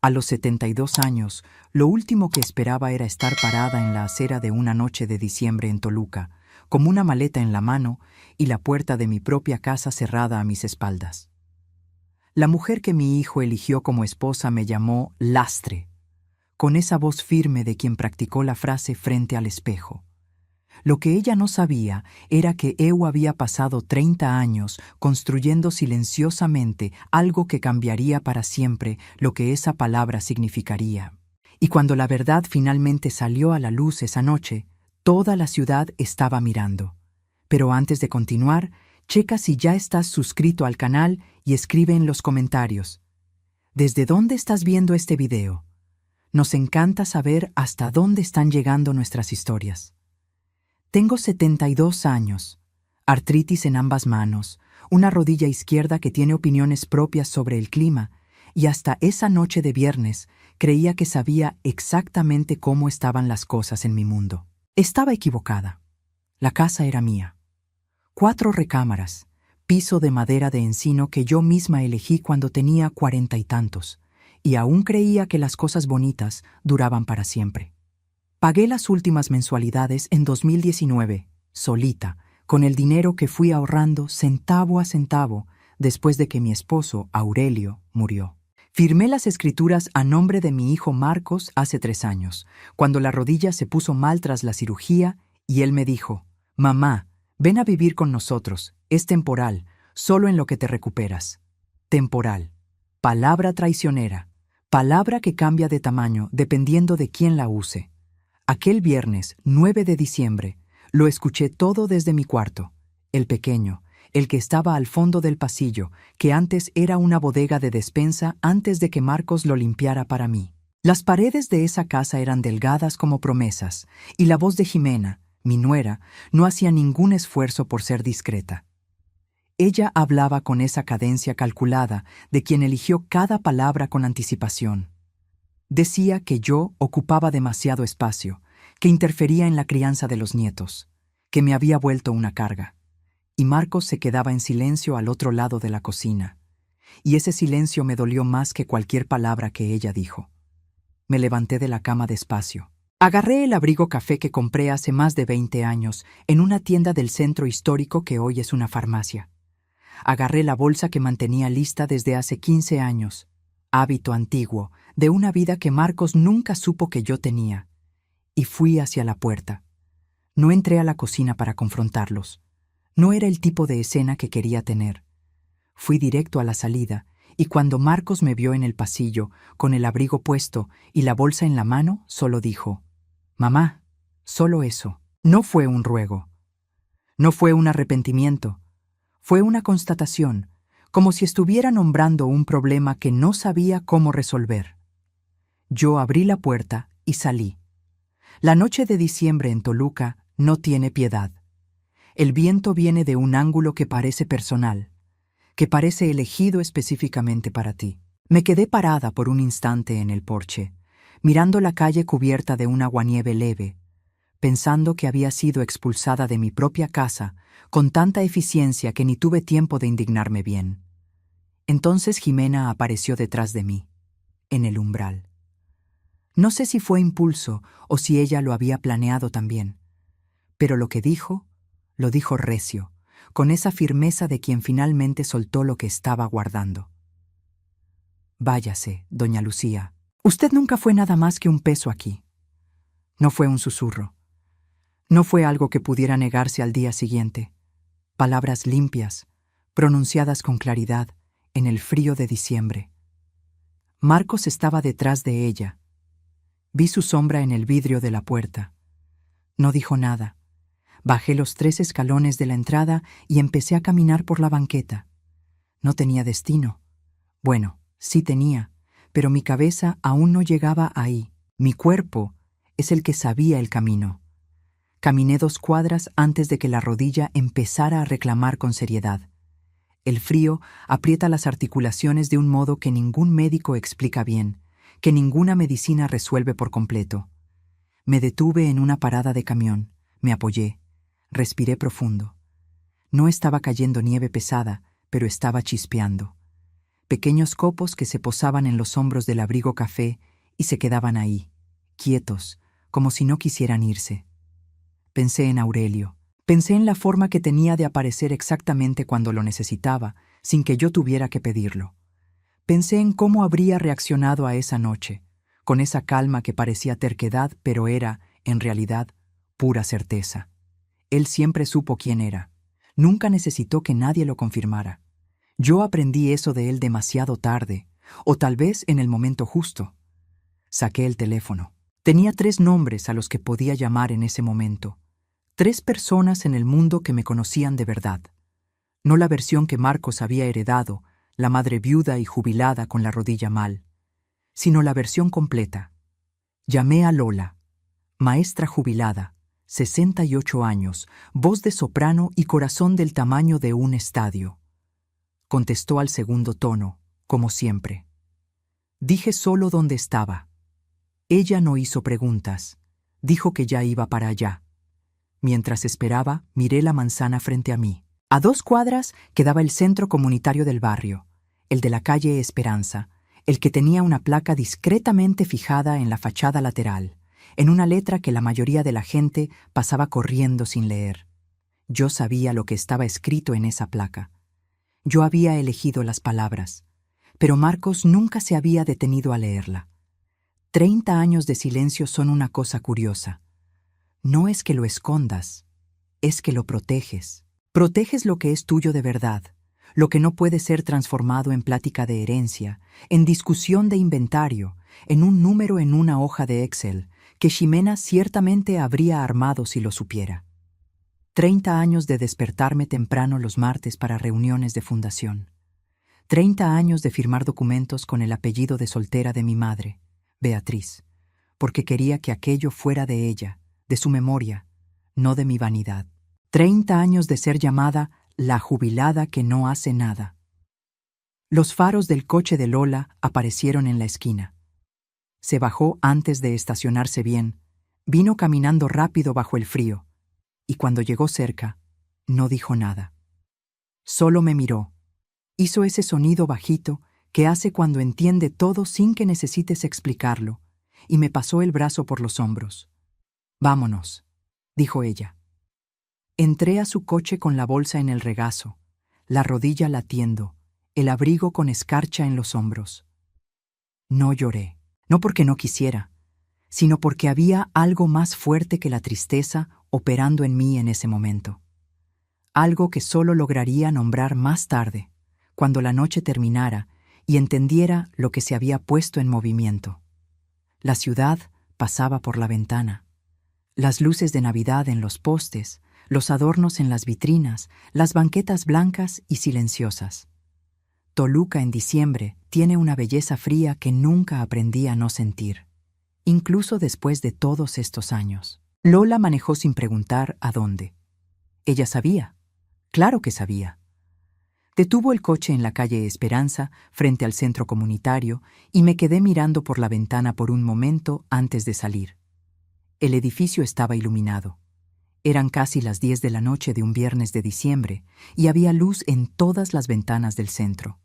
A los 72 años, lo último que esperaba era estar parada en la acera de una noche de diciembre en Toluca, con una maleta en la mano y la puerta de mi propia casa cerrada a mis espaldas. La mujer que mi hijo eligió como esposa me llamó lastre, con esa voz firme de quien practicó la frase frente al espejo. Lo que ella no sabía era que Eu había pasado 30 años construyendo silenciosamente algo que cambiaría para siempre lo que esa palabra significaría. Y cuando la verdad finalmente salió a la luz esa noche, toda la ciudad estaba mirando. Pero antes de continuar, checa si ya estás suscrito al canal y escribe en los comentarios: ¿desde dónde estás viendo este video? Nos encanta saber hasta dónde están llegando nuestras historias. Tengo 72 años, artritis en ambas manos, una rodilla izquierda que tiene opiniones propias sobre el clima, y hasta esa noche de viernes creía que sabía exactamente cómo estaban las cosas en mi mundo. Estaba equivocada. La casa era mía. 4 recámaras, piso de madera de encino que yo misma elegí cuando tenía 40 y tantos, y aún creía que las cosas bonitas duraban para siempre. Pagué las últimas mensualidades en 2019, solita, con el dinero que fui ahorrando centavo a centavo después de que mi esposo, Aurelio, murió. Firmé las escrituras a nombre de mi hijo Marcos hace 3 años, cuando la rodilla se puso mal tras la cirugía y él me dijo: «Mamá, ven a vivir con nosotros, es temporal, solo en lo que te recuperas». Temporal. Palabra traicionera. Palabra que cambia de tamaño dependiendo de quién la use. Aquel viernes, 9 de diciembre, lo escuché todo desde mi cuarto, el pequeño, el que estaba al fondo del pasillo, que antes era una bodega de despensa antes de que Marcos lo limpiara para mí. Las paredes de esa casa eran delgadas como promesas, y la voz de Jimena, mi nuera, no hacía ningún esfuerzo por ser discreta. Ella hablaba con esa cadencia calculada de quien eligió cada palabra con anticipación. Decía que yo ocupaba demasiado espacio, que interfería en la crianza de los nietos, que me había vuelto una carga. Y Marcos se quedaba en silencio al otro lado de la cocina. Y ese silencio me dolió más que cualquier palabra que ella dijo. Me levanté de la cama despacio. Agarré el abrigo café que compré hace más de 20 años en una tienda del centro histórico que hoy es una farmacia. Agarré la bolsa que mantenía lista desde hace 15 años. Hábito antiguo, de una vida que Marcos nunca supo que yo tenía. Y fui hacia la puerta. No entré a la cocina para confrontarlos. No era el tipo de escena que quería tener. Fui directo a la salida, y cuando Marcos me vio en el pasillo, con el abrigo puesto y la bolsa en la mano, solo dijo: «Mamá, solo eso». No fue un ruego. No fue un arrepentimiento. Fue una constatación, como si estuviera nombrando un problema que no sabía cómo resolver. Yo abrí la puerta y salí. La noche de diciembre en Toluca no tiene piedad. El viento viene de un ángulo que parece personal, que parece elegido específicamente para ti. Me quedé parada por un instante en el porche, mirando la calle cubierta de un aguanieve leve, pensando que había sido expulsada de mi propia casa con tanta eficiencia que ni tuve tiempo de indignarme bien. Entonces Jimena apareció detrás de mí, en el umbral. No sé si fue impulso o si ella lo había planeado también, pero lo lo dijo recio, con esa firmeza de quien finalmente soltó lo que estaba guardando. «Váyase, doña Lucía. Usted nunca fue nada más que un peso aquí». No fue un susurro. No fue algo que pudiera negarse al día siguiente. Palabras limpias, pronunciadas con claridad, en el frío de diciembre. Marcos estaba detrás de ella. Vi su sombra en el vidrio de la puerta. No dijo nada. Bajé los 3 escalones de la entrada y empecé a caminar por la banqueta. No tenía destino. Bueno, sí tenía, pero mi cabeza aún no llegaba ahí. Mi cuerpo es el que sabía el camino. Caminé 2 cuadras antes de que la rodilla empezara a reclamar con seriedad. El frío aprieta las articulaciones de un modo que ningún médico explica bien, que ninguna medicina resuelve por completo. Me detuve en una parada de camión, me apoyé, respiré profundo. No estaba cayendo nieve pesada, pero estaba chispeando. pequeños copos que se posaban en los hombros del abrigo café y se quedaban ahí, quietos, como si no quisieran irse. Pensé en Aurelio. Pensé en la forma que tenía de aparecer exactamente cuando lo necesitaba, sin que yo tuviera que pedirlo. Pensé en cómo habría reaccionado a esa noche, con esa calma que parecía terquedad, pero era, en realidad, pura certeza. Él siempre supo quién era. Nunca necesitó que nadie lo confirmara. Yo aprendí eso de él demasiado tarde, o tal vez en el momento justo. Saqué el teléfono. Tenía 3 nombres a los que podía llamar en ese momento. 3 personas en el mundo que me conocían de verdad. No la versión que Marcos había heredado, la madre viuda y jubilada con la rodilla mal, sino la versión completa. Llamé a Lola, maestra jubilada, 68 años, voz de soprano y corazón del tamaño de un estadio. Contestó al segundo tono, como siempre. Dije solo dónde estaba. Ella no hizo preguntas. Dijo que ya iba para allá. Mientras esperaba, miré la manzana frente a mí. A 2 cuadras quedaba el centro comunitario del barrio, el de la calle Esperanza, el que tenía una placa discretamente fijada en la fachada lateral, en una letra que la mayoría de la gente pasaba corriendo sin leer. Yo sabía lo que estaba escrito en esa placa. Yo había elegido las palabras, pero Marcos nunca se había detenido a leerla. 30 años de silencio son una cosa curiosa. No es que lo escondas, es que lo proteges. Proteges lo que es tuyo de verdad, lo que no puede ser transformado en plática de herencia, en discusión de inventario, en un número en una hoja de Excel, que Ximena ciertamente habría armado si lo supiera. 30 años de despertarme temprano los martes para reuniones de fundación. 30 años de firmar documentos con el apellido de soltera de mi madre, Beatriz, porque quería que aquello fuera de ella, de su memoria, no de mi vanidad. 30 años de ser llamada la jubilada que no hace nada. Los faros del coche de Lola aparecieron en la esquina. Se bajó antes de estacionarse bien, vino caminando rápido bajo el frío, y cuando llegó cerca, no dijo nada. Solo me miró. Hizo ese sonido bajito que hace cuando entiende todo sin que necesites explicarlo, y me pasó el brazo por los hombros. «Vámonos», dijo ella. Entré a su coche con la bolsa en el regazo, la rodilla latiendo, el abrigo con escarcha en los hombros. No lloré, no porque no quisiera, sino porque había algo más fuerte que la tristeza operando en mí en ese momento. Algo que solo lograría nombrar más tarde, cuando la noche terminara y entendiera lo que se había puesto en movimiento. La ciudad pasaba por la ventana. Las luces de Navidad en los postes, los adornos en las vitrinas, las banquetas blancas y silenciosas. Toluca en diciembre tiene una belleza fría que nunca aprendí a no sentir, incluso después de todos estos años. Lola manejó sin preguntar a dónde. Ella sabía, claro que sabía. Detuvo el coche en la calle Esperanza, frente al centro comunitario, y me quedé mirando por la ventana por un momento antes de salir. El edificio estaba iluminado. Eran casi las 10 de la noche de un viernes de diciembre y había luz en todas las ventanas del centro.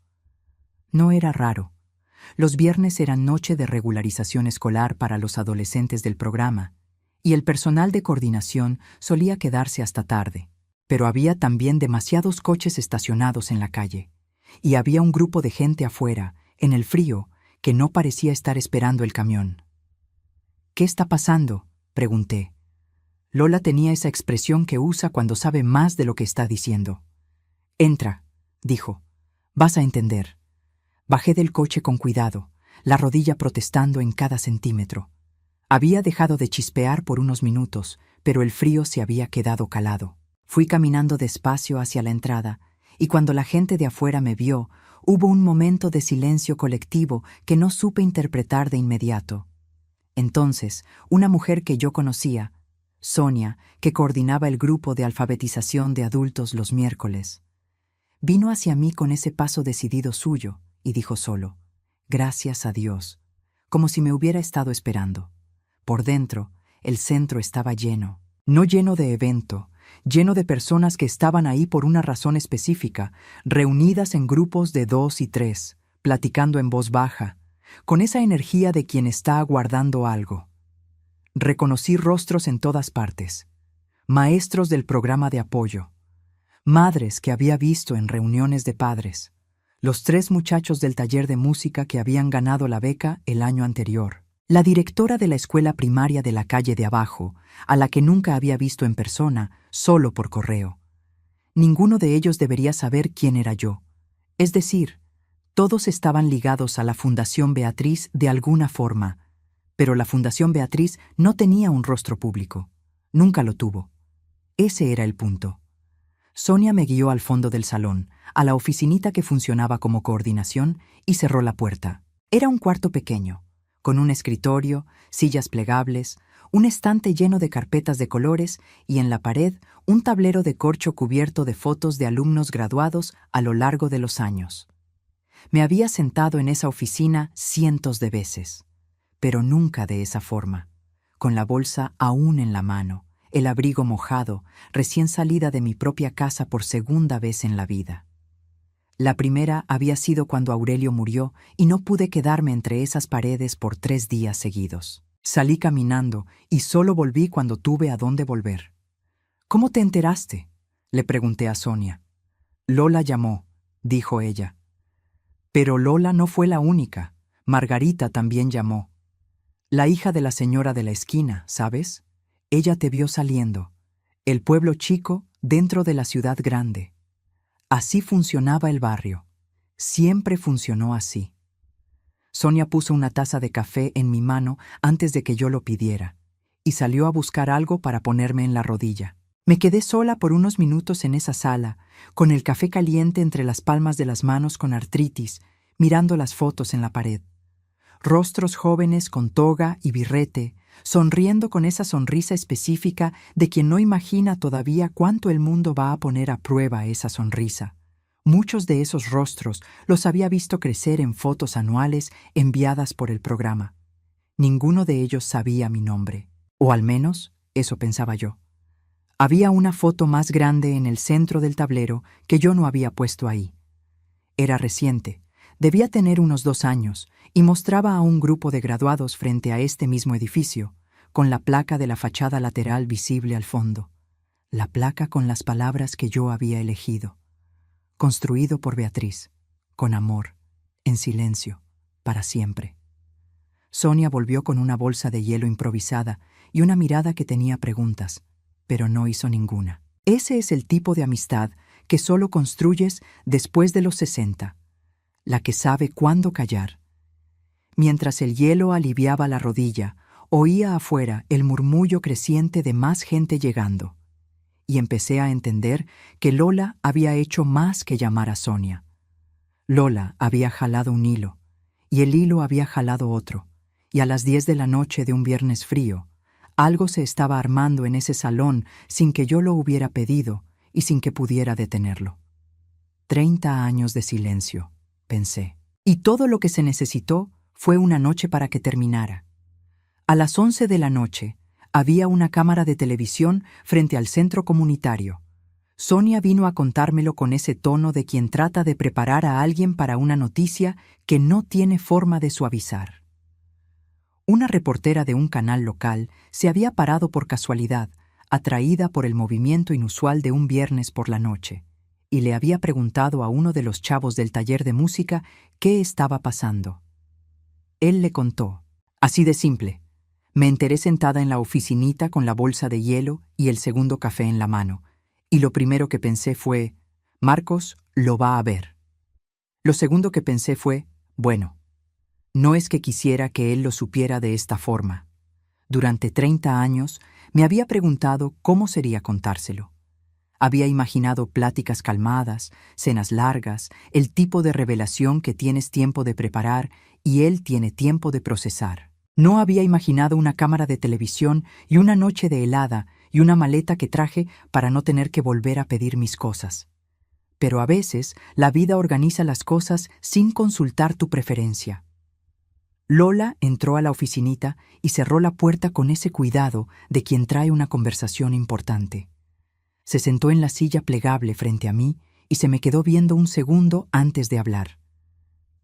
No era raro. Los viernes eran noche de regularización escolar para los adolescentes del programa y el personal de coordinación solía quedarse hasta tarde. Pero había también demasiados coches estacionados en la calle y había un grupo de gente afuera, en el frío, que no parecía estar esperando el camión. «¿Qué está pasando?», pregunté. Lola tenía esa expresión que usa cuando sabe más de lo que está diciendo. «Entra», dijo. «Vas a entender». Bajé del coche con cuidado, la rodilla protestando en cada centímetro. Había dejado de chispear por unos minutos, pero el frío se había quedado calado. Fui caminando despacio hacia la entrada, y cuando la gente de afuera me vio, hubo un momento de silencio colectivo que no supe interpretar de inmediato. Entonces, una mujer que yo conocía, Sonia, que coordinaba el grupo de alfabetización de adultos los miércoles, vino hacia mí con ese paso decidido suyo y dijo solo, «Gracias a Dios», como si me hubiera estado esperando. Por dentro, el centro estaba lleno, no lleno de evento, lleno de personas que estaban ahí por una razón específica, reunidas en grupos de 2 y 3, platicando en voz baja, con esa energía de quien está aguardando algo. Reconocí rostros en todas partes, maestros del programa de apoyo, madres que había visto en reuniones de padres, los 3 muchachos del taller de música que habían ganado la beca el año anterior, la directora de la escuela primaria de la calle de abajo, a la que nunca había visto en persona, solo por correo. Ninguno de ellos debería saber quién era yo. Es decir, todos estaban ligados a la Fundación Beatriz de alguna forma, pero la Fundación Beatriz no tenía un rostro público. Nunca lo tuvo. Ese era el punto. Sonia me guió al fondo del salón, a la oficinita que funcionaba como coordinación, y cerró la puerta. Era un cuarto pequeño, con un escritorio, sillas plegables, un estante lleno de carpetas de colores y en la pared un tablero de corcho cubierto de fotos de alumnos graduados a lo largo de los años. Me había sentado en esa oficina cientos de veces, pero nunca de esa forma, con la bolsa aún en la mano, el abrigo mojado, recién salida de mi propia casa por segunda vez en la vida. La primera había sido cuando Aurelio murió y no pude quedarme entre esas paredes por 3 días seguidos. Salí caminando y solo volví cuando tuve a dónde volver. ¿Cómo te enteraste?, le pregunté a Sonia. Lola llamó, dijo ella. Pero Lola no fue la única. Margarita también llamó. La hija de la señora de la esquina, ¿sabes? Ella te vio saliendo. El pueblo chico dentro de la ciudad grande. Así funcionaba el barrio. Siempre funcionó así. Sonia puso una taza de café en mi mano antes de que yo lo pidiera, y salió a buscar algo para ponerme en la rodilla. Me quedé sola por unos minutos en esa sala, con el café caliente entre las palmas de las manos con artritis, mirando las fotos en la pared. Rostros jóvenes con toga y birrete, sonriendo con esa sonrisa específica de quien no imagina todavía cuánto el mundo va a poner a prueba esa sonrisa. Muchos de esos rostros los había visto crecer en fotos anuales enviadas por el programa. Ninguno de ellos sabía mi nombre, o al menos eso pensaba yo. Había una foto más grande en el centro del tablero que yo no había puesto ahí. Era reciente, debía tener unos 2 años, y mostraba a un grupo de graduados frente a este mismo edificio, con la placa de la fachada lateral visible al fondo. La placa con las palabras que yo había elegido. Construido por Beatriz, con amor, en silencio, para siempre. Sonia volvió con una bolsa de hielo improvisada y una mirada que tenía preguntas, pero no hizo ninguna. Ese es el tipo de amistad que solo construyes después de los 60, la que sabe cuándo callar. Mientras el hielo aliviaba la rodilla, oía afuera el murmullo creciente de más gente llegando, y empecé a entender que Lola había hecho más que llamar a Sonia. Lola había jalado un hilo, y el hilo había jalado otro, y a las 10 de la noche de un viernes frío, algo se estaba armando en ese salón sin que yo lo hubiera pedido y sin que pudiera detenerlo. 30 años de silencio, pensé, y todo lo que se necesitó fue una noche para que terminara. A las 11 de la noche había una cámara de televisión frente al centro comunitario. Sonia vino a contármelo con ese tono de quien trata de preparar a alguien para una noticia que no tiene forma de suavizar. Una reportera de un canal local se había parado por casualidad, atraída por el movimiento inusual de un viernes por la noche, y le había preguntado a uno de los chavos del taller de música qué estaba pasando. Él le contó, así de simple. Me enteré sentada en la oficinita con la bolsa de hielo y el segundo café en la mano, y lo primero que pensé fue, Marcos lo va a ver. Lo segundo que pensé fue, bueno, no es que quisiera que él lo supiera de esta forma. Durante 30 años me había preguntado cómo sería contárselo. Había imaginado pláticas calmadas, cenas largas, el tipo de revelación que tienes tiempo de preparar y él tiene tiempo de procesar. No había imaginado una cámara de televisión y una noche de helada y una maleta que traje para no tener que volver a pedir mis cosas. Pero a veces la vida organiza las cosas sin consultar tu preferencia. Lola entró a la oficinita y cerró la puerta con ese cuidado de quien trae una conversación importante. Se sentó en la silla plegable frente a mí y se me quedó viendo un segundo antes de hablar.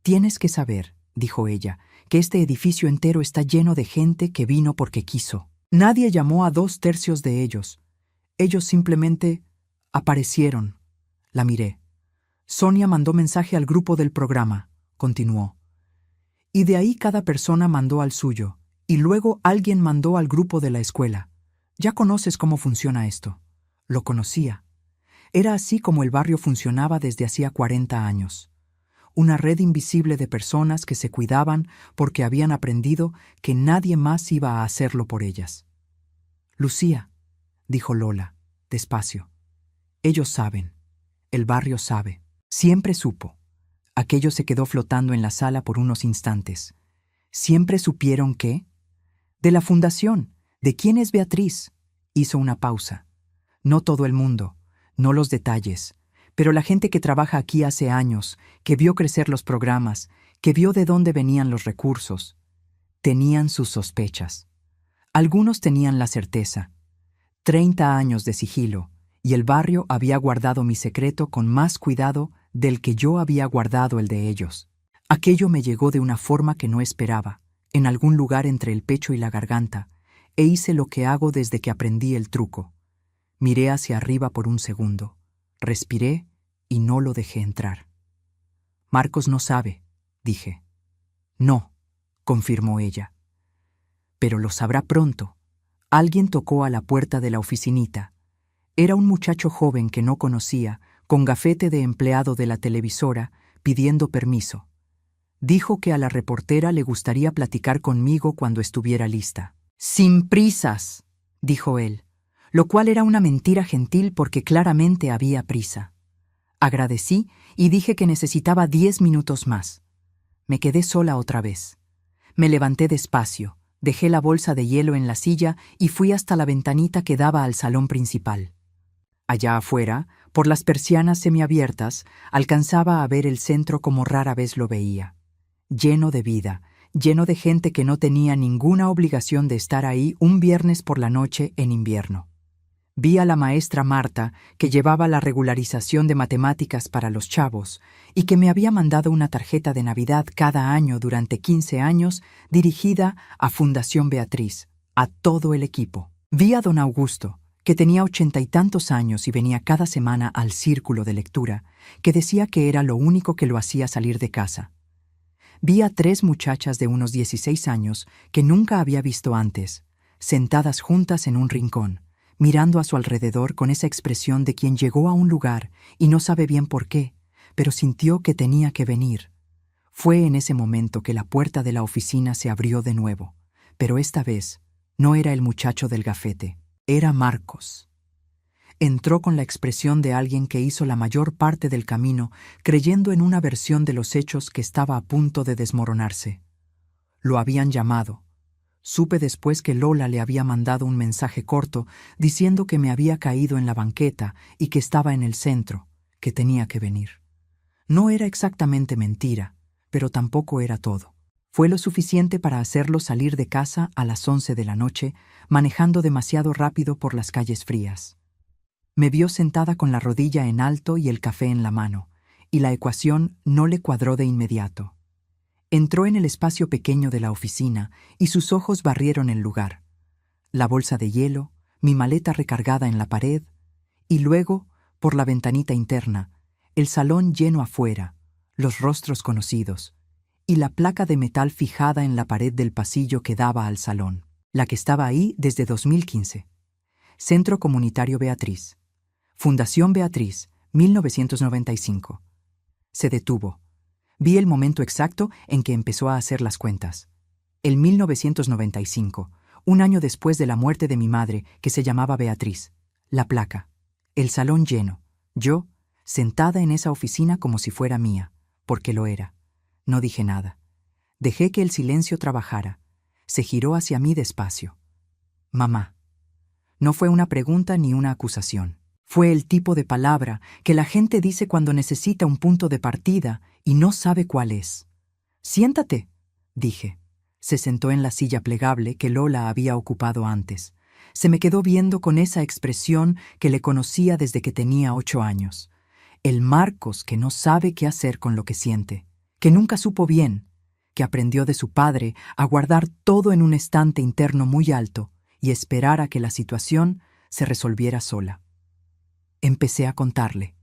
Tienes que saber, dijo ella, que este edificio entero está lleno de gente que vino porque quiso. Nadie llamó a 2/3 de ellos. Ellos simplemente aparecieron. La miré. Sonia mandó mensaje al grupo del programa, continuó. Y de ahí cada persona mandó al suyo, y luego alguien mandó al grupo de la escuela. Ya conoces cómo funciona esto. Lo conocía. Era así como el barrio funcionaba desde hacía 40 años. Una red invisible de personas que se cuidaban porque habían aprendido que nadie más iba a hacerlo por ellas. Lucía, dijo Lola, despacio. Ellos saben. El barrio sabe. Siempre supo. Aquello se quedó flotando en la sala por unos instantes. ¿Siempre supieron qué? De la fundación. ¿De quién es Beatriz? Hizo una pausa. No todo el mundo, no los detalles, pero la gente que trabaja aquí hace años, que vio crecer los programas, que vio de dónde venían los recursos, tenían sus sospechas. Algunos tenían la certeza. 30 años de sigilo, y el barrio había guardado mi secreto con más cuidado del que yo había guardado el de ellos. Aquello me llegó de una forma que no esperaba, en algún lugar entre el pecho y la garganta, e hice lo que hago desde que aprendí el truco. Miré hacia arriba por un segundo, respiré y no lo dejé entrar. Marcos no sabe, dije. No, confirmó ella. Pero lo sabrá pronto. Alguien tocó a la puerta de la oficinita. Era un muchacho joven que no conocía, con gafete de empleado de la televisora, pidiendo permiso. Dijo que a la reportera le gustaría platicar conmigo cuando estuviera lista. Sin prisas, dijo él, lo cual era una mentira gentil porque claramente había prisa. Agradecí y dije que necesitaba 10 minutos más. Me quedé sola otra vez. Me levanté despacio, dejé la bolsa de hielo en la silla y fui hasta la ventanita que daba al salón principal. Allá afuera, por las persianas semiabiertas, alcanzaba a ver el centro como rara vez lo veía. Lleno de vida, lleno de gente que no tenía ninguna obligación de estar ahí un viernes por la noche en invierno. Vi a la maestra Marta, que llevaba la regularización de matemáticas para los chavos y que me había mandado una tarjeta de Navidad cada año durante 15 años dirigida a Fundación Beatriz, a todo el equipo. Vi a don Augusto, que tenía 80 y tantos años y venía cada semana al círculo de lectura, que decía que era lo único que lo hacía salir de casa. Vi a 3 muchachas de unos 16 años que nunca había visto antes, sentadas juntas en un rincón, mirando a su alrededor con esa expresión de quien llegó a un lugar y no sabe bien por qué, pero sintió que tenía que venir. Fue en ese momento que la puerta de la oficina se abrió de nuevo, pero esta vez no era el muchacho del gafete, era Marcos. Entró con la expresión de alguien que hizo la mayor parte del camino creyendo en una versión de los hechos que estaba a punto de desmoronarse. Lo habían llamado. Supe después que Lola le había mandado un mensaje corto diciendo que me había caído en la banqueta y que estaba en el centro, que tenía que venir. No era exactamente mentira, pero tampoco era todo. Fue lo suficiente para hacerlo salir de casa a las 11 de la noche, manejando demasiado rápido por las calles frías. Me vio sentada con la rodilla en alto y el café en la mano, y la ecuación no le cuadró de inmediato. Entró en el espacio pequeño de la oficina y sus ojos barrieron el lugar. La bolsa de hielo, mi maleta recargada en la pared, y luego, por la ventanita interna, el salón lleno afuera, los rostros conocidos, y la placa de metal fijada en la pared del pasillo que daba al salón, la que estaba ahí desde 2015. Centro Comunitario Beatriz. Fundación Beatriz, 1995. Se detuvo. Vi el momento exacto en que empezó a hacer las cuentas. El 1995, un año después de la muerte de mi madre, que se llamaba Beatriz. La placa. El salón lleno. Yo, sentada en esa oficina como si fuera mía, porque lo era. No dije nada. Dejé que el silencio trabajara. Se giró hacia mí despacio. Mamá. No fue una pregunta ni una acusación. Fue el tipo de palabra que la gente dice cuando necesita un punto de partida y no sabe cuál es. «Siéntate», dije. Se sentó en la silla plegable que Lola había ocupado antes. Se me quedó viendo con esa expresión que le conocía desde que tenía 8 años. El Marcos que no sabe qué hacer con lo que siente, que nunca supo bien, que aprendió de su padre a guardar todo en un estante interno muy alto y esperar a que la situación se resolviera sola. Empecé a contarle,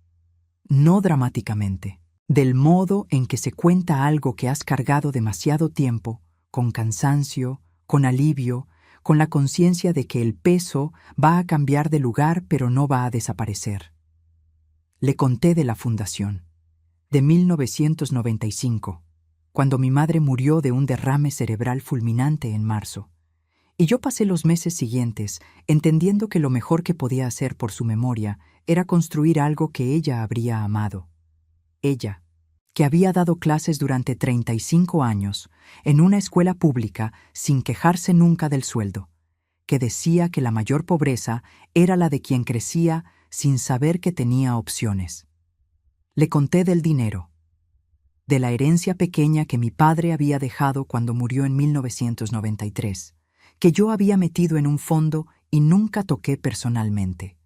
no dramáticamente, del modo en que se cuenta algo que has cargado demasiado tiempo, con cansancio, con alivio, con la conciencia de que el peso va a cambiar de lugar pero no va a desaparecer. Le conté de la fundación, de 1995, cuando mi madre murió de un derrame cerebral fulminante en marzo, y yo pasé los meses siguientes entendiendo que lo mejor que podía hacer por su memoria era construir algo que ella habría amado. Ella, que había dado clases durante 35 años en una escuela pública sin quejarse nunca del sueldo, que decía que la mayor pobreza era la de quien crecía sin saber que tenía opciones. Le conté del dinero, de la herencia pequeña que mi padre había dejado cuando murió en 1993, que yo había metido en un fondo y nunca toqué personalmente.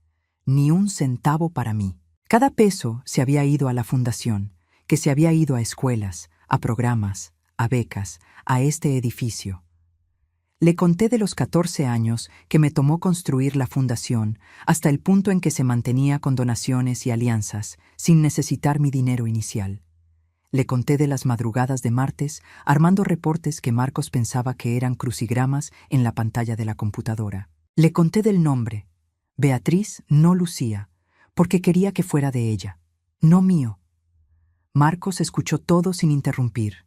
Ni un centavo para mí. Cada peso se había ido a la fundación, que se había ido a escuelas, a programas, a becas, a este edificio. Le conté de los 14 años que me tomó construir la fundación hasta el punto en que se mantenía con donaciones y alianzas, sin necesitar mi dinero inicial. Le conté de las madrugadas de martes, armando reportes que Marcos pensaba que eran crucigramas en la pantalla de la computadora. Le conté del nombre, Beatriz, no Lucía, porque quería que fuera de ella, no mío. Marcos escuchó todo sin interrumpir.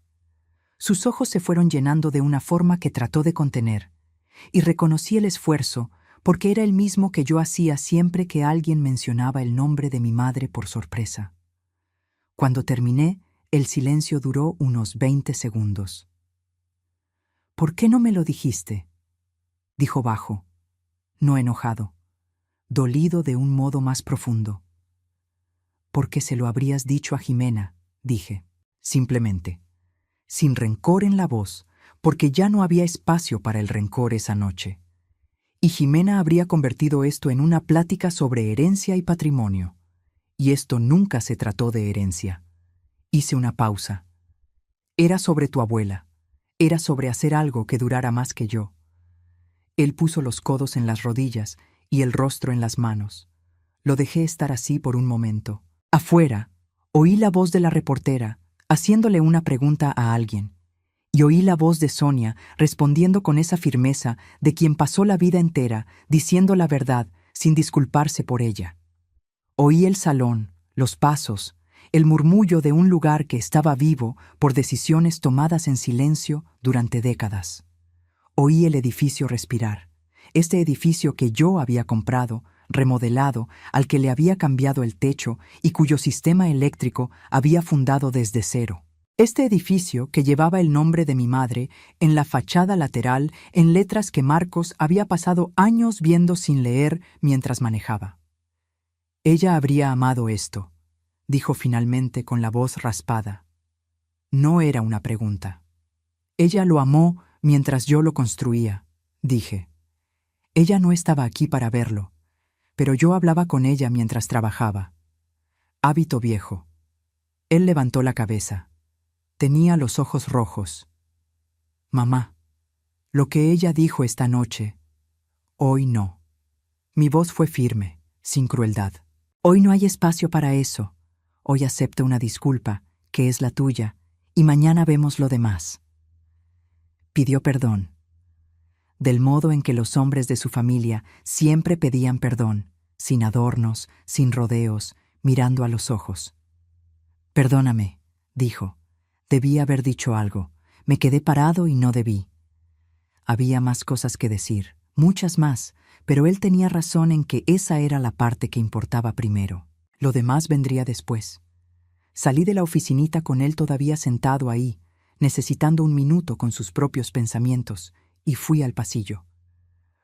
Sus ojos se fueron llenando de una forma que trató de contener, y reconocí el esfuerzo porque era el mismo que yo hacía siempre que alguien mencionaba el nombre de mi madre por sorpresa. Cuando terminé, el silencio duró unos 20 segundos. «¿Por qué no me lo dijiste?», dijo bajo, no enojado, dolido de un modo más profundo. «Porque se lo habrías dicho a Jimena», dije, simplemente, sin rencor en la voz, porque ya no había espacio para el rencor esa noche. Y Jimena habría convertido esto en una plática sobre herencia y patrimonio. Y esto nunca se trató de herencia. Hice una pausa. Era sobre tu abuela. Era sobre hacer algo que durara más que yo. Él puso los codos en las rodillas y el rostro en las manos. Lo dejé estar así por un momento. Afuera, oí la voz de la reportera, haciéndole una pregunta a alguien, y oí la voz de Sonia respondiendo con esa firmeza de quien pasó la vida entera diciendo la verdad sin disculparse por ella. Oí el salón, los pasos, el murmullo de un lugar que estaba vivo por decisiones tomadas en silencio durante décadas. Oí el edificio respirar, este edificio que yo había comprado, remodelado, al que le había cambiado el techo y cuyo sistema eléctrico había fundado desde cero. Este edificio que llevaba el nombre de mi madre en la fachada lateral en letras que Marcos había pasado años viendo sin leer mientras manejaba. Ella habría amado esto, dijo finalmente con la voz raspada. No era una pregunta. Ella lo amó mientras yo lo construía, dije. Ella no estaba aquí para verlo, pero yo hablaba con ella mientras trabajaba. Hábito viejo. Él levantó la cabeza. Tenía los ojos rojos. Mamá, lo que ella dijo esta noche, hoy no. Mi voz fue firme, sin crueldad. Hoy no hay espacio para eso. Hoy acepto una disculpa, que es la tuya, y mañana vemos lo demás. Pidió perdón. Del modo en que los hombres de su familia siempre pedían perdón, sin adornos, sin rodeos, mirando a los ojos. Perdóname, dijo. Debí haber dicho algo. Me quedé parado y no debí. Había más cosas que decir, muchas más, pero él tenía razón en que esa era la parte que importaba primero. Lo demás vendría después. Salí de la oficinita con él todavía sentado ahí, necesitando un minuto con sus propios pensamientos, y fui al pasillo.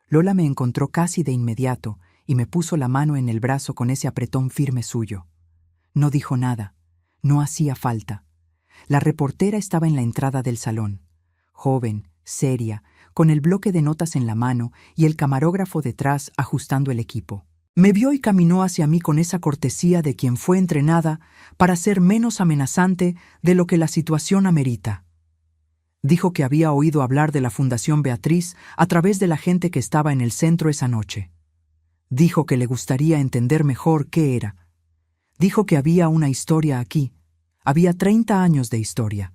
Lola me encontró casi de inmediato y me puso la mano en el brazo con ese apretón firme suyo. No dijo nada. No hacía falta. La reportera estaba en la entrada del salón, joven, seria, con el bloque de notas en la mano y el camarógrafo detrás ajustando el equipo. Me vio y caminó hacia mí con esa cortesía de quien fue entrenada para ser menos amenazante de lo que la situación amerita. Dijo que había oído hablar de la Fundación Beatriz a través de la gente que estaba en el centro esa noche. Dijo que le gustaría entender mejor qué era. Dijo que había una historia aquí. Había 30 años de historia.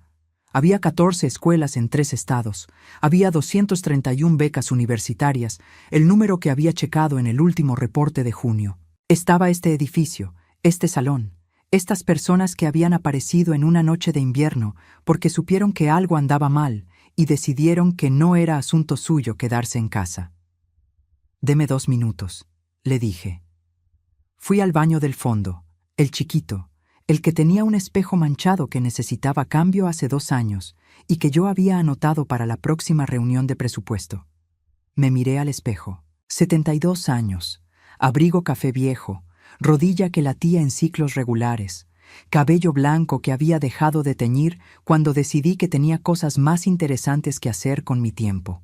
Había 14 escuelas en 3 estados. Había 231 becas universitarias, el número que había checado en el último reporte de junio. Estaba este edificio, este salón, estas personas que habían aparecido en una noche de invierno porque supieron que algo andaba mal y decidieron que no era asunto suyo quedarse en casa. «Deme 2 minutos», le dije. Fui al baño del fondo, el chiquito, el que tenía un espejo manchado que necesitaba cambio hace 2 años y que yo había anotado para la próxima reunión de presupuesto. Me miré al espejo. 72 años, abrigo café viejo, rodilla que latía en ciclos regulares, cabello blanco que había dejado de teñir cuando decidí que tenía cosas más interesantes que hacer con mi tiempo.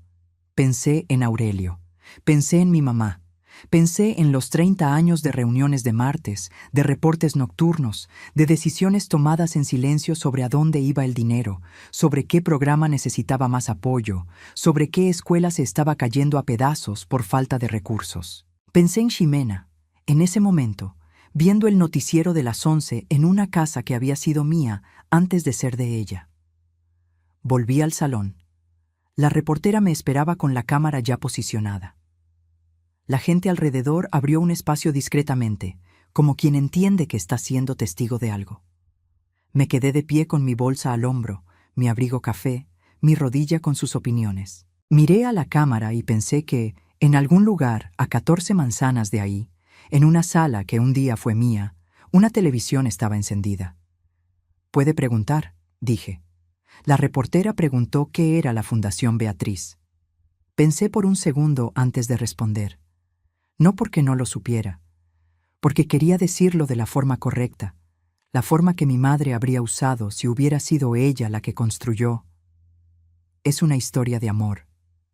Pensé en Aurelio, pensé en mi mamá. Pensé en los 30 años de reuniones de martes, de reportes nocturnos, de decisiones tomadas en silencio sobre a dónde iba el dinero, sobre qué programa necesitaba más apoyo, sobre qué escuela se estaba cayendo a pedazos por falta de recursos. Pensé en Ximena, en ese momento, viendo el noticiero de las 11 en una casa que había sido mía antes de ser de ella. Volví al salón. La reportera me esperaba con la cámara ya posicionada. La gente alrededor abrió un espacio discretamente, como quien entiende que está siendo testigo de algo. Me quedé de pie con mi bolsa al hombro, mi abrigo café, mi rodilla con sus opiniones. Miré a la cámara y pensé que, en algún lugar, a 14 manzanas de ahí, en una sala que un día fue mía, una televisión estaba encendida. «Puede preguntar», dije. La reportera preguntó qué era la Fundación Beatriz. Pensé por un segundo antes de responder. No porque no lo supiera, porque quería decirlo de la forma correcta, la forma que mi madre habría usado si hubiera sido ella la que construyó. «Es una historia de amor»,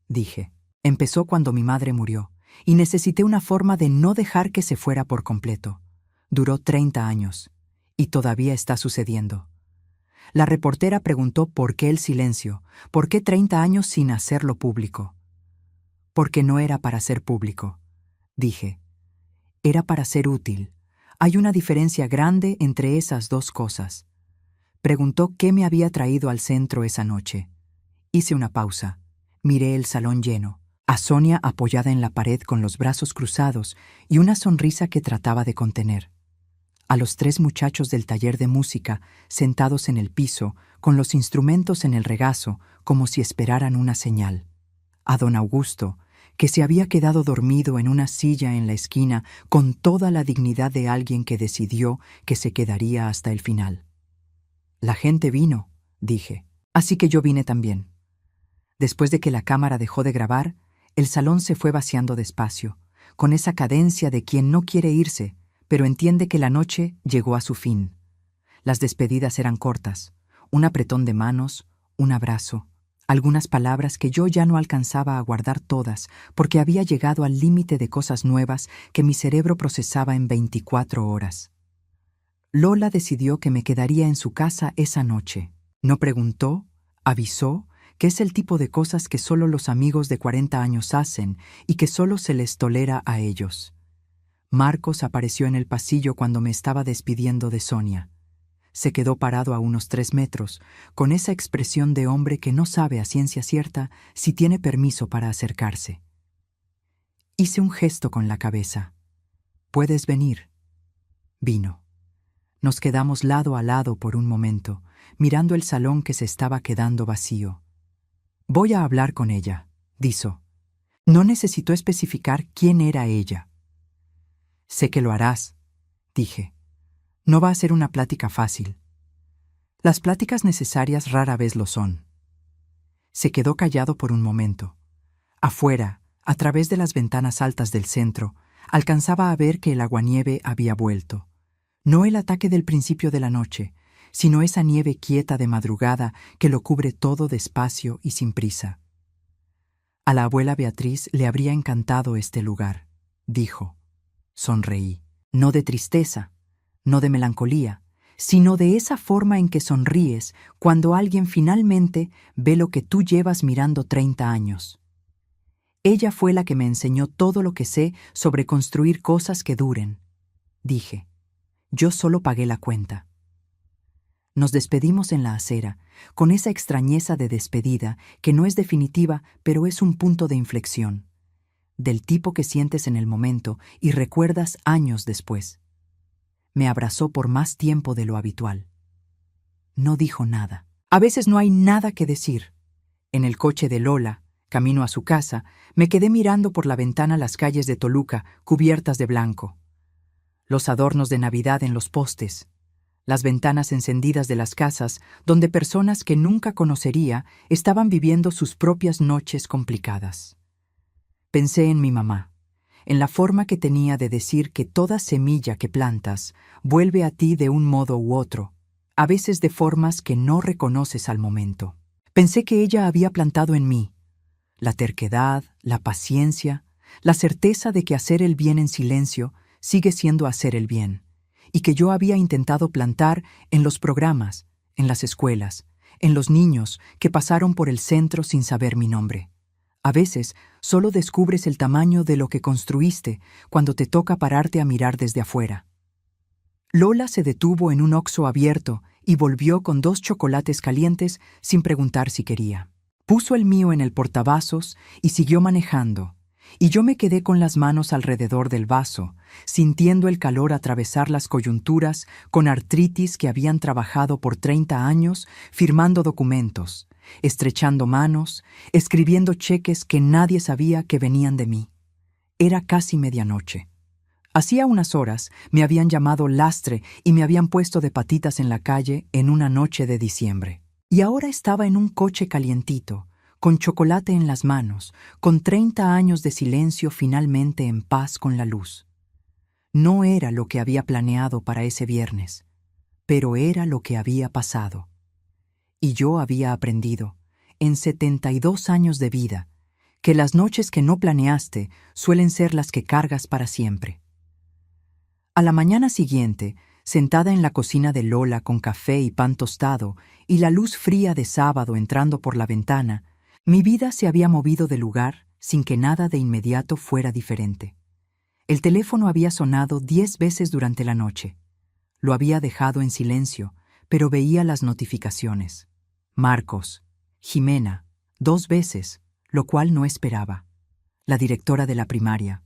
dije. «Empezó cuando mi madre murió, y necesité una forma de no dejar que se fuera por completo. Duró 30 años, y todavía está sucediendo». La reportera preguntó por qué el silencio, por qué 30 años sin hacerlo público. «Porque no era para ser público», dije. «Era para ser útil. Hay una diferencia grande entre esas dos cosas». Preguntó qué me había traído al centro esa noche. Hice una pausa. Miré el salón lleno, a Sonia apoyada en la pared con los brazos cruzados y una sonrisa que trataba de contener. A los 3 muchachos del taller de música sentados en el piso, con los instrumentos en el regazo, como si esperaran una señal. A don Augusto, que se había quedado dormido en una silla en la esquina con toda la dignidad de alguien que decidió que se quedaría hasta el final. «La gente vino», dije, «así que yo vine también». Después de que la cámara dejó de grabar, el salón se fue vaciando despacio, con esa cadencia de quien no quiere irse, pero entiende que la noche llegó a su fin. Las despedidas eran cortas, un apretón de manos, un abrazo, algunas palabras que yo ya no alcanzaba a guardar todas porque había llegado al límite de cosas nuevas que mi cerebro procesaba en 24 horas. Lola decidió que me quedaría en su casa esa noche. No preguntó, avisó, que es el tipo de cosas que solo los amigos de 40 años hacen y que solo se les tolera a ellos. Marcos apareció en el pasillo cuando me estaba despidiendo de Sonia. Se quedó parado a unos 3 metros, con esa expresión de hombre que no sabe a ciencia cierta si tiene permiso para acercarse. Hice un gesto con la cabeza. «¿Puedes venir?» Vino. Nos quedamos lado a lado por un momento, mirando el salón que se estaba quedando vacío. «Voy a hablar con ella», dijo. No necesitó especificar quién era ella. «Sé que lo harás», dije. «No va a ser una plática fácil». Las pláticas necesarias rara vez lo son. Se quedó callado por un momento. Afuera, a través de las ventanas altas del centro, alcanzaba a ver que el aguanieve había vuelto. No el ataque del principio de la noche, sino esa nieve quieta de madrugada que lo cubre todo despacio y sin prisa. A la abuela Beatriz le habría encantado este lugar, dijo. Sonreí, no de tristeza, no de melancolía, sino de esa forma en que sonríes cuando alguien finalmente ve lo que tú llevas mirando 30 años. Ella fue la que me enseñó todo lo que sé sobre construir cosas que duren. Dije, yo solo pagué la cuenta. Nos despedimos en la acera, con esa extrañeza de despedida que no es definitiva, pero es un punto de inflexión, del tipo que sientes en el momento y recuerdas años después. Me abrazó por más tiempo de lo habitual. No dijo nada. A veces no hay nada que decir. En el coche de Lola, camino a su casa, me quedé mirando por la ventana las calles de Toluca cubiertas de blanco. Los adornos de Navidad en los postes, las ventanas encendidas de las casas donde personas que nunca conocería estaban viviendo sus propias noches complicadas. Pensé en mi mamá, en la forma que tenía de decir que toda semilla que plantas vuelve a ti de un modo u otro, a veces de formas que no reconoces al momento. Pensé que ella había plantado en mí la terquedad, la paciencia, la certeza de que hacer el bien en silencio sigue siendo hacer el bien, y que yo había intentado plantar en los programas, en las escuelas, en los niños que pasaron por el centro sin saber mi nombre. A veces solo descubres el tamaño de lo que construiste cuando te toca pararte a mirar desde afuera. Lola se detuvo en un Oxxo abierto y volvió con 2 chocolates calientes sin preguntar si quería. Puso el mío en el portavasos y siguió manejando, y yo me quedé con las manos alrededor del vaso, sintiendo el calor atravesar las coyunturas con artritis que habían trabajado por 30 años firmando documentos, estrechando manos, escribiendo cheques que nadie sabía que venían de mí. Era casi medianoche. Hacía unas horas me habían llamado lastre y me habían puesto de patitas en la calle en una noche de diciembre. Y ahora estaba en un coche calientito, con chocolate en las manos, con 30 años de silencio finalmente en paz con la luz. No era lo que había planeado para ese viernes, pero era lo que había pasado. Y yo había aprendido, en 72 años de vida, que las noches que no planeaste suelen ser las que cargas para siempre. A la mañana siguiente, sentada en la cocina de Lola con café y pan tostado y la luz fría de sábado entrando por la ventana, mi vida se había movido de lugar sin que nada de inmediato fuera diferente. El teléfono había sonado 10 veces durante la noche. Lo había dejado en silencio, pero veía las notificaciones. Marcos, Jimena, 2 veces, lo cual no esperaba. La directora de la primaria.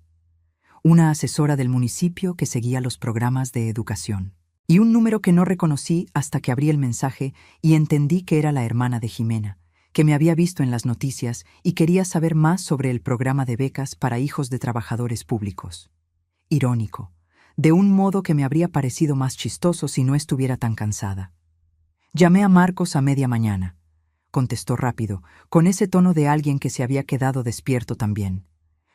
Una asesora del municipio que seguía los programas de educación. Y un número que no reconocí hasta que abrí el mensaje y entendí que era la hermana de Jimena, que me había visto en las noticias y quería saber más sobre el programa de becas para hijos de trabajadores públicos. Irónico, de un modo que me habría parecido más chistoso si no estuviera tan cansada. Llamé a Marcos a media mañana. Contestó rápido, con ese tono de alguien que se había quedado despierto también.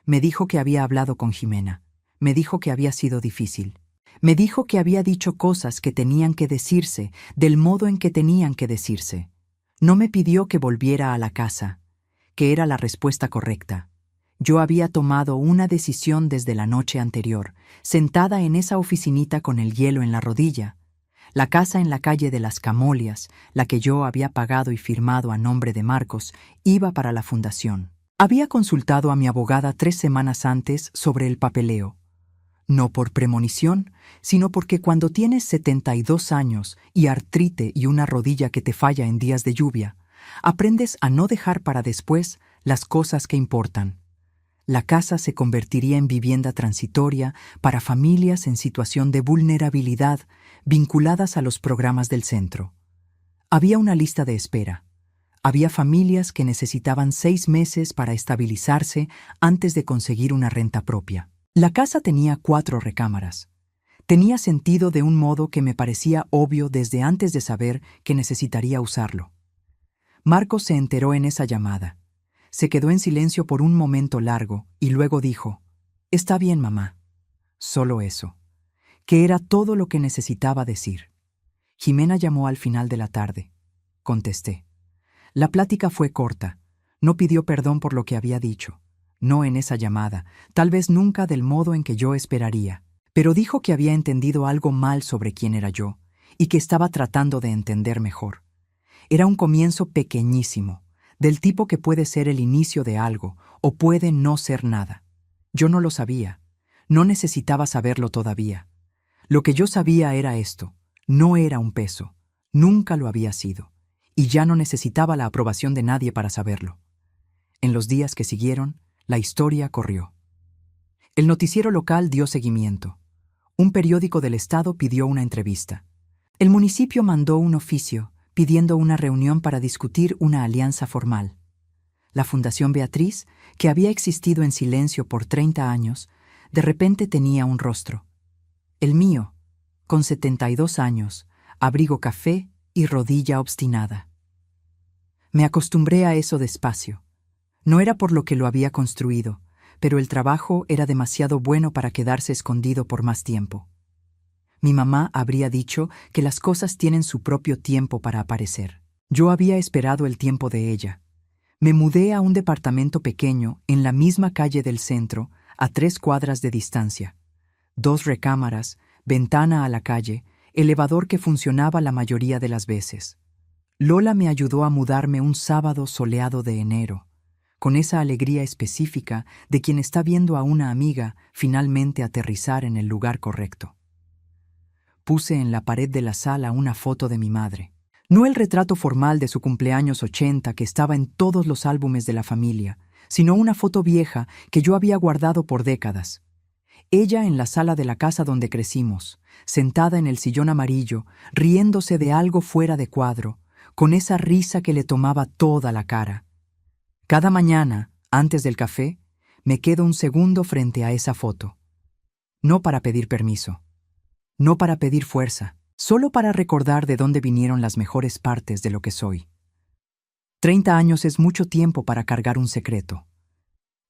Me dijo que había hablado con Jimena. Me dijo que había sido difícil. Me dijo que había dicho cosas que tenían que decirse, del modo en que tenían que decirse. No me pidió que volviera a la casa, que era la respuesta correcta. Yo había tomado una decisión desde la noche anterior, sentada en esa oficinita con el hielo en la rodilla. La casa en la calle de las Camolias, la que yo había pagado y firmado a nombre de Marcos, iba para la fundación. Había consultado a mi abogada 3 semanas antes sobre el papeleo. No por premonición, sino porque cuando tienes 72 años y artrite y una rodilla que te falla en días de lluvia, aprendes a no dejar para después las cosas que importan. La casa se convertiría en vivienda transitoria para familias en situación de vulnerabilidad vinculadas a los programas del centro. Había una lista de espera. Había familias que necesitaban 6 meses para estabilizarse antes de conseguir una renta propia. La casa tenía 4 recámaras. Tenía sentido de un modo que me parecía obvio desde antes de saber que necesitaría usarlo. Marcos se enteró en esa llamada. Se quedó en silencio por un momento largo y luego dijo, «Está bien, mamá». Solo eso, que era todo lo que necesitaba decir. Jimena llamó al final de la tarde. Contesté. La plática fue corta. No pidió perdón por lo que había dicho. no en esa llamada, tal vez nunca del modo en que yo esperaría. Pero dijo que había entendido algo mal sobre quién era yo y que estaba tratando de entender mejor. Era un comienzo pequeñísimo, del tipo que puede ser el inicio de algo o puede no ser nada. Yo no lo sabía. No necesitaba saberlo todavía. Lo que yo sabía era esto. No era un peso. Nunca lo había sido. Y ya no necesitaba la aprobación de nadie para saberlo. En los días que siguieron, la historia corrió. El noticiero local dio seguimiento. Un periódico del estado pidió una entrevista. El municipio mandó un oficio pidiendo una reunión para discutir una alianza formal. La Fundación Beatriz, que había existido en silencio por 30 años, de repente tenía un rostro. El mío, con 72 años, abrigo café y rodilla obstinada. Me acostumbré a eso despacio. No era por lo que lo había construido, pero el trabajo era demasiado bueno para quedarse escondido por más tiempo. Mi mamá habría dicho que las cosas tienen su propio tiempo para aparecer. Yo había esperado el tiempo de ella. Me mudé a un departamento pequeño en la misma calle del centro, a 3 cuadras de distancia. 2 recámaras, ventana a la calle, elevador que funcionaba la mayoría de las veces. Lola me ayudó a mudarme un sábado soleado de enero, con esa alegría específica de quien está viendo a una amiga finalmente aterrizar en el lugar correcto. Puse en la pared de la sala una foto de mi madre. No el retrato formal de su cumpleaños 80 que estaba en todos los álbumes de la familia, sino una foto vieja que yo había guardado por décadas. Ella en la sala de la casa donde crecimos, sentada en el sillón amarillo, riéndose de algo fuera de cuadro, con esa risa que le tomaba toda la cara. Cada mañana, antes del café, me quedo un segundo frente a esa foto. No para pedir permiso, no para pedir fuerza, solo para recordar de dónde vinieron las mejores partes de lo que soy. 30 años es mucho tiempo para cargar un secreto.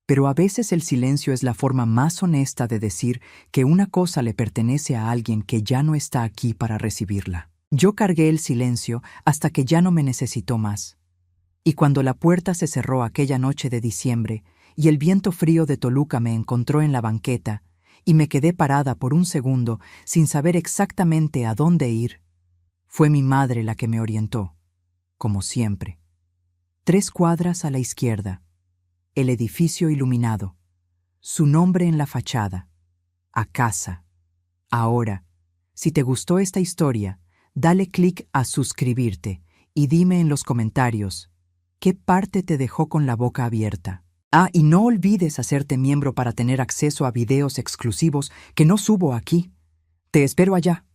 Pero a veces el silencio es la forma más honesta de decir que una cosa le pertenece a alguien que ya no está aquí para recibirla. Yo cargué el silencio hasta que ya no me necesitó más. Y cuando la puerta se cerró aquella noche de diciembre y el viento frío de Toluca me encontró en la banqueta y me quedé parada por un segundo sin saber exactamente a dónde ir, fue mi madre la que me orientó, como siempre. 3 cuadras a la izquierda. El edificio iluminado, su nombre en la fachada, a casa. Ahora, si te gustó esta historia, dale clic a suscribirte y dime en los comentarios qué parte te dejó con la boca abierta. Y no olvides hacerte miembro para tener acceso a videos exclusivos que no subo aquí. Te espero allá.